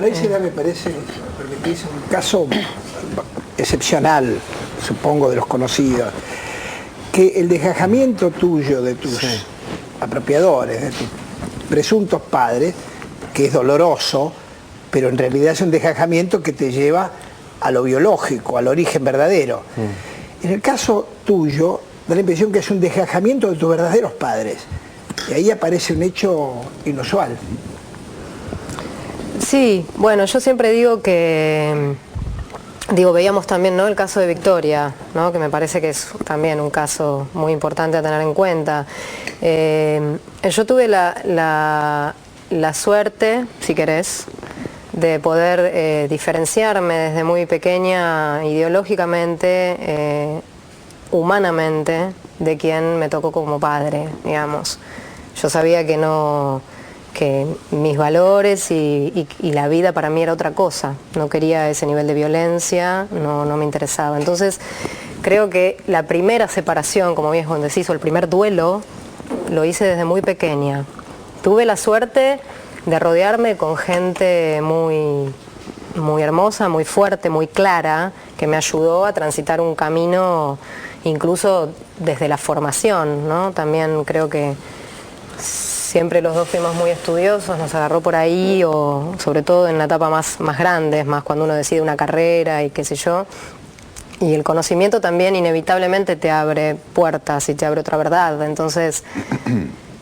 Ahora ese me parece, si me permitís, un caso excepcional, supongo, de los conocidos, que el desgajamiento tuyo de tus apropiadores, de tus presuntos padres, que es doloroso, pero en realidad es un desgajamiento que te lleva a lo biológico, al origen verdadero. En el caso tuyo, da la impresión que es un desgajamiento de tus verdaderos padres, y ahí aparece un hecho inusual. Sí, bueno, yo siempre digo que, veíamos también, ¿no?, el caso de Victoria, ¿no?, que me parece que es también un caso muy importante a tener en cuenta. Yo tuve la suerte, si querés, de poder diferenciarme desde muy pequeña ideológicamente, humanamente, de quien me tocó como padre, digamos. Yo sabía que mis valores y la vida para mí era otra cosa. No quería ese nivel de violencia, no me interesaba. Entonces, creo que la primera separación, como bien decís, o el primer duelo, lo hice desde muy pequeña. Tuve la suerte de rodearme con gente muy hermosa, muy fuerte, muy clara, que me ayudó a transitar un camino incluso desde la formación, ¿no? También creo que siempre los dos fuimos muy estudiosos, nos agarró por ahí, o sobre todo en la etapa más grande, más cuando uno decide una carrera y qué sé yo. Y el conocimiento también inevitablemente te abre puertas y te abre otra verdad. Entonces,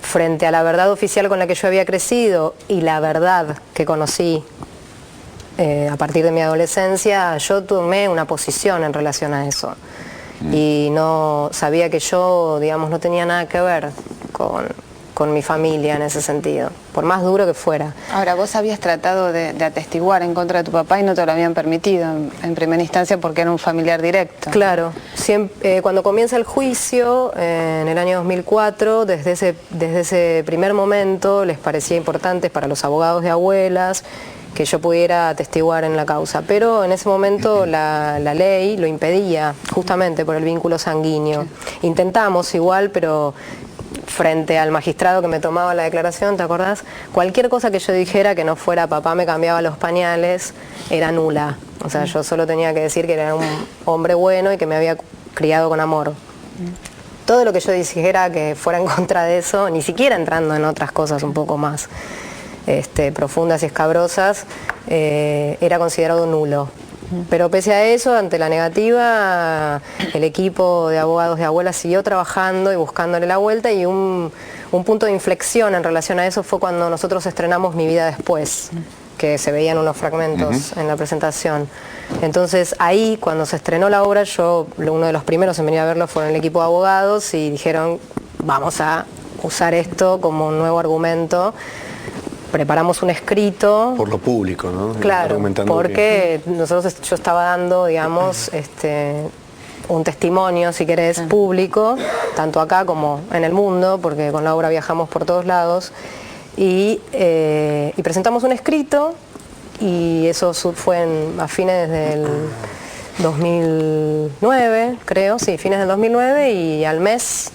frente a la verdad oficial con la que yo había crecido y la verdad que conocí a partir de mi adolescencia, yo tomé una posición en relación a eso. Y no sabía que yo, digamos, no tenía nada que ver con mi familia en ese sentido, por más duro que fuera. Ahora, vos habías tratado de atestiguar en contra de tu papá y no te lo habían permitido en primera instancia porque era un familiar directo. Claro, cuando comienza el juicio, en el año 2004, desde ese primer momento les parecía importante para los abogados de abuelas que yo pudiera atestiguar en la causa, pero en ese momento la ley lo impedía, justamente por el vínculo sanguíneo. Intentamos igual, pero frente al magistrado que me tomaba la declaración, ¿te acordás? Cualquier cosa que yo dijera que no fuera papá me cambiaba los pañales era nula. O sea, yo solo tenía que decir que era un hombre bueno y que me había criado con amor. Todo lo que yo dijera que fuera en contra de eso, ni siquiera entrando en otras cosas un poco más profundas y escabrosas, era considerado nulo. Pero pese a eso, ante la negativa, el equipo de abogados de abuelas siguió trabajando y buscándole la vuelta, y un punto de inflexión en relación a eso fue cuando nosotros estrenamos Mi vida después, que se veían unos fragmentos en la presentación. Entonces ahí, cuando se estrenó la obra, uno de los primeros en venir a verlo fue en el equipo de abogados y dijeron, vamos a usar esto como un nuevo argumento. Preparamos un escrito. Por lo público, ¿no? Claro, porque yo estaba dando, digamos, un testimonio, si querés, público, tanto acá como en el mundo, porque con la obra viajamos por todos lados, y presentamos un escrito, y eso fue a fines del 2009, creo, sí, fines del 2009, y al mes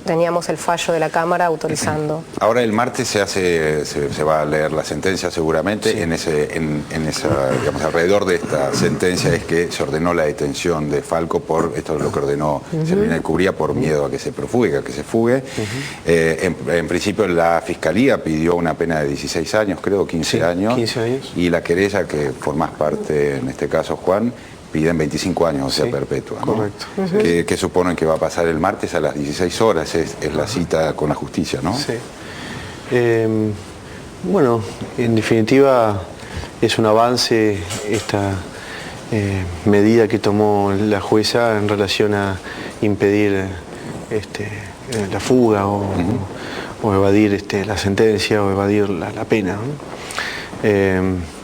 teníamos el fallo de la Cámara autorizando. Ahora el martes se va a leer la sentencia seguramente. Sí. Digamos, alrededor de esta sentencia es que se ordenó la detención de Falco esto es lo que ordenó Silvina Ecuría, por miedo a que se fugue. En principio la Fiscalía pidió una pena de 16 años, creo, 15 años. 15 años. Y la querella, que formás parte en este caso, Juan, piden 25 años, o sea, perpetua, ¿no? Correcto. ¿Qué suponen que va a pasar el martes a las 16 horas? Es la cita con la justicia, ¿no? Sí. Bueno, en definitiva es un avance esta medida que tomó la jueza en relación a impedir la fuga o evadir la sentencia o evadir la pena, ¿no?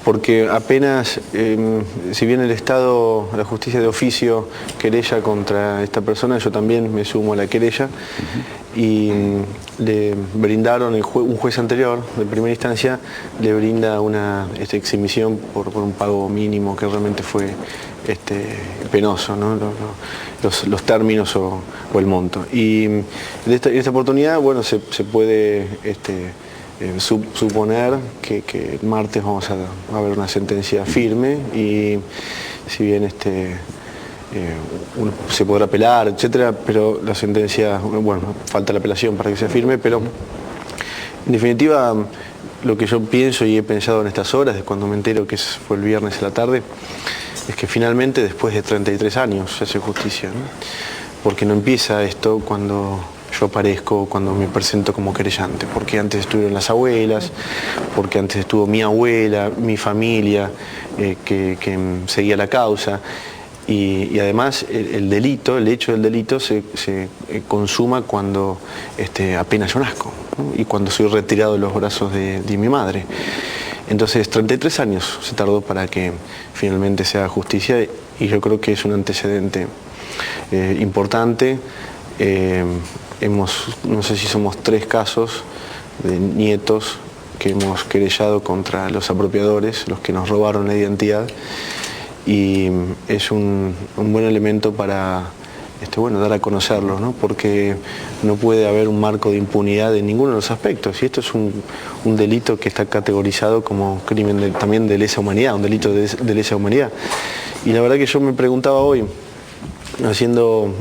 Porque apenas, si bien el Estado, la justicia de oficio, querella contra esta persona, yo también me sumo a la querella, y le brindaron, un juez anterior, de primera instancia, le brinda una exhibición por un pago mínimo que realmente fue penoso, ¿no? Los términos o el monto. Y en esta oportunidad, bueno, se puede suponer que el martes vamos a ver una sentencia firme y si bien se podrá apelar, etcétera, pero la sentencia, bueno, falta la apelación para que sea firme, pero en definitiva lo que yo pienso y he pensado en estas horas, de cuando me entero que fue el viernes a la tarde, es que finalmente después de 33 años se hace justicia, ¿no? Porque no empieza esto cuando yo aparezco, cuando me presento como querellante, porque antes estuvieron las abuelas, porque antes estuvo mi abuela, mi familia, que seguía la causa. Y además el delito, el hecho del delito se consuma cuando apenas yo nazco, ¿no? Y cuando soy retirado de los brazos de mi madre. Entonces 33 años se tardó para que finalmente se haga justicia y yo creo que es un antecedente importante. No sé si somos 3 casos de nietos que hemos querellado contra los apropiadores, los que nos robaron la identidad. Y es un buen elemento para dar a conocerlos, ¿no? Porque no puede haber un marco de impunidad en ninguno de los aspectos. Y esto es un delito que está categorizado como crimen también de lesa humanidad, un delito de lesa humanidad. Y la verdad que yo me preguntaba hoy, haciendo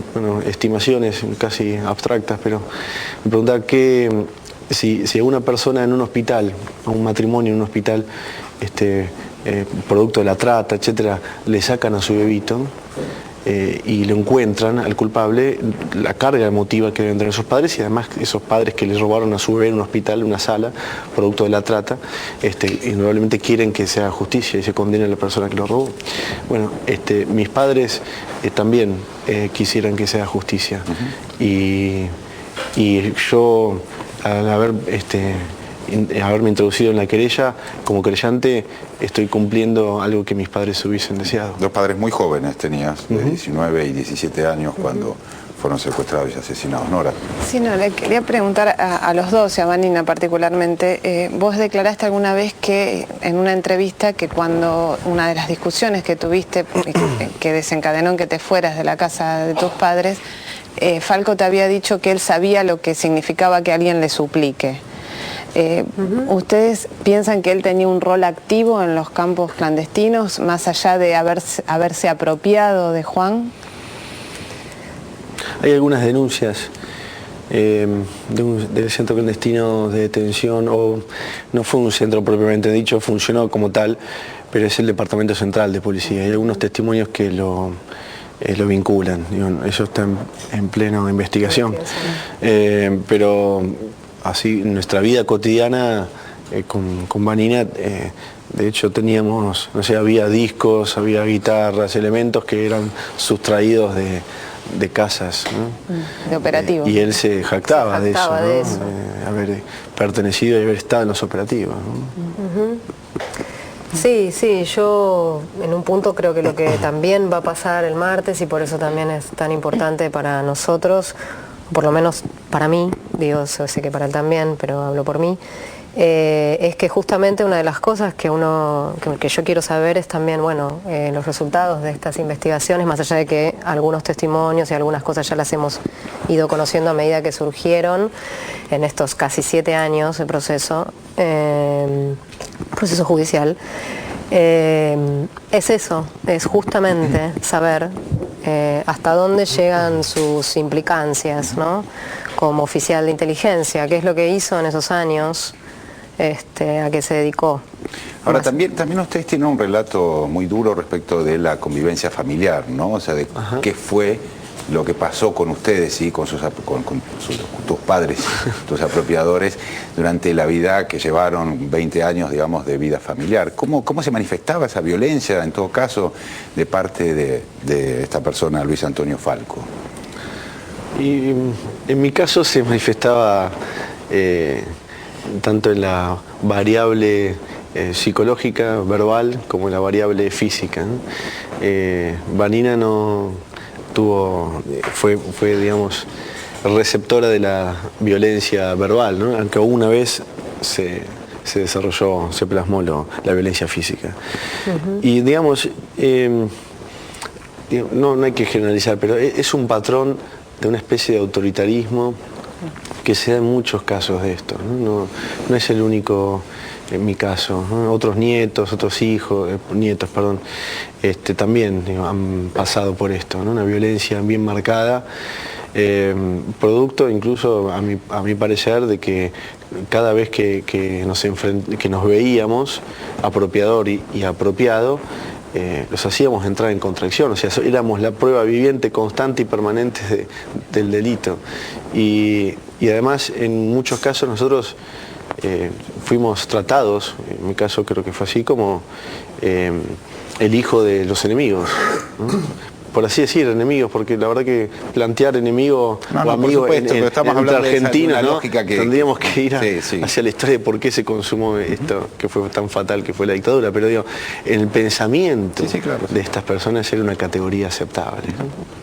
estimaciones casi abstractas, pero me preguntaba si a una persona en un hospital, a un matrimonio en un hospital, producto de la trata, etcétera, le sacan a su bebito y lo encuentran al culpable, la carga emotiva que deben tener esos padres y además esos padres que les robaron a su bebé en un hospital, en una sala, producto de la trata, indudablemente quieren que se haga justicia y se condene a la persona que lo robó. Bueno, mis padres también quisieran que se haga justicia. Y yo, al haberme introducido en la querella, como querellante, estoy cumpliendo algo que mis padres hubiesen deseado. 2 padres muy jóvenes tenías, de 19 y 17 años, cuando fueron secuestrados y asesinados. Nora. Sí, no, le quería preguntar a los dos, y a Vanina particularmente, vos declaraste alguna vez que en una entrevista que cuando una de las discusiones que tuviste, que desencadenó en que te fueras de la casa de tus padres, Falco te había dicho que él sabía lo que significaba que alguien le suplique. ¿Ustedes piensan que él tenía un rol activo en los campos clandestinos, más allá de haberse apropiado de Juan? Hay algunas denuncias del centro clandestino de detención, o no fue un centro propiamente dicho, funcionó como tal, pero es el Departamento Central de Policía. Hay algunos testimonios que lo vinculan. Eso está en plena investigación. Pero así, en nuestra vida cotidiana con Vanina, de hecho teníamos, no sé, había discos, había guitarras, elementos que eran sustraídos de casas, ¿no? De operativos. Y él se jactaba de eso, ¿no? de eso. Haber pertenecido y haber estado en los operativos, ¿no? Sí, yo en un punto creo que lo que también va a pasar el martes, y por eso también es tan importante para nosotros, por lo menos para mí, digo, sé que para él también, pero hablo por mí, es que justamente una de las cosas que yo quiero saber es también, bueno, los resultados de estas investigaciones, más allá de que algunos testimonios y algunas cosas ya las hemos ido conociendo a medida que surgieron en estos casi 7 años de proceso judicial. Es eso, es justamente saber hasta dónde llegan sus implicancias, ¿no? Como oficial de inteligencia, qué es lo que hizo en esos años, a qué se dedicó. Ahora, también ustedes tienen un relato muy duro respecto de la convivencia familiar, ¿no? O sea, de qué fue lo que pasó con ustedes y con tus padres, tus apropiadores, durante la vida que llevaron 20 años, digamos, de vida familiar. ¿Cómo se manifestaba esa violencia, en todo caso, de parte de esta persona, Luis Antonio Falco? Y en mi caso se manifestaba tanto en la variable psicológica, verbal, como en la variable física, ¿no? Vanina fue, digamos, receptora de la violencia verbal, ¿no? Aunque una vez se desarrolló, se plasmó la violencia física. Y digamos, no hay que generalizar, pero es un patrón de una especie de autoritarismo que se dan muchos casos de esto, ¿no? No es el único en mi caso, ¿no? Otros nietos, otros hijos, nietos, perdón, también han pasado por esto, ¿no? Una violencia bien marcada, producto incluso a mi parecer de que cada vez que nos veíamos, apropiador y apropiado, los hacíamos entrar en contracción, o sea, éramos la prueba viviente, constante y permanente del delito. Y además, en muchos casos nosotros fuimos tratados, en mi caso creo que fue así, como el hijo de los enemigos, ¿no? Por así decir, enemigos, porque la verdad que plantear enemigo o amigo entre argentinos, ¿no? Tendríamos que ir hacia la historia de por qué se consumó esto, que fue tan fatal que fue la dictadura, pero digo, el pensamiento de estas personas era una categoría aceptable, ¿no?